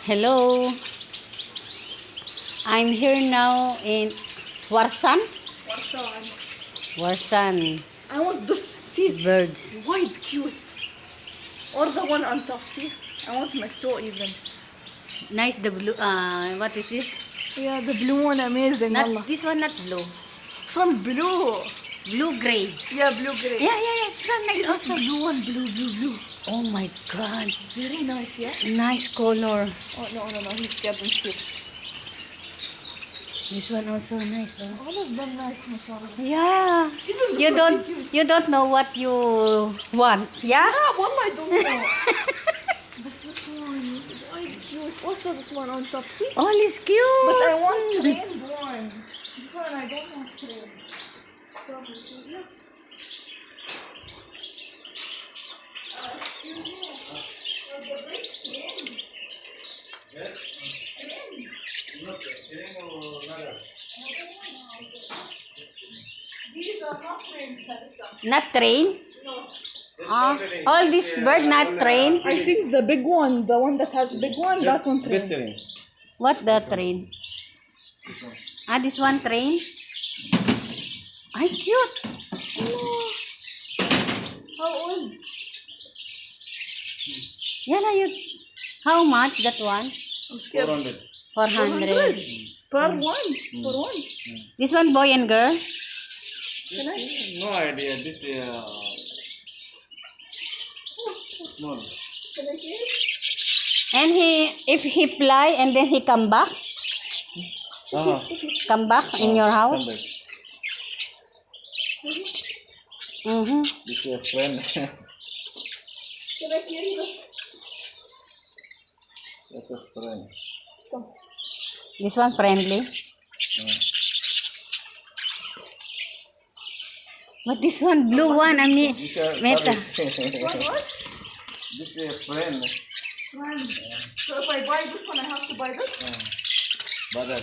Hello. I'm here now in Warsan. Warsan. Warsan. I want this. See, Birds. white, cute. Or the one on top. See, I want my toe even. Nice the blue. What is this? Yeah, the blue one amazing. Not wallah. this one. Not blue. This one blue. Blue gray. Yeah, blue gray. Yeah. It's so nice. See this Also. blue one, blue. Oh my God. Very nice, yeah. It's nice color. Oh no, he's scared and scared. This one also nice. Oh. All of them nice, mashallah. Yeah. Even You this one don't. cute. You don't know what you want. Yeah. Ah, wallah, I don't know. But this one, white, cute. Also this one on top, see? All is cute. But I want trained one. This one I don't want trained. Probably, see, look. Excuse me. The brakes trained. These are not trained, Melissa. Not train. No. All this bird not train. I think the big one, the one that has big one, that one trained. What the train? Ah, this one train? Ay, cute. Oh. How old? Yan na yun. How much that one? I'm scared. 400. Per one. For one. This one boy and girl? Can I? No idea. This is small. Can I hear? And if he fly and then he come back in your house? Come back. Mm-hmm. This is a friend. Can I hear this? That's a friend. Come. This one friendly. But this one blue one, I mean, This is Meta. What? This is a friend. One. So if I buy this one, I have to buy this? Brother.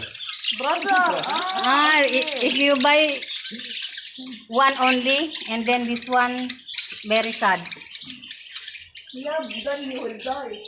Brother! If you buy one only and then this one very sad. Yeah, then you will die.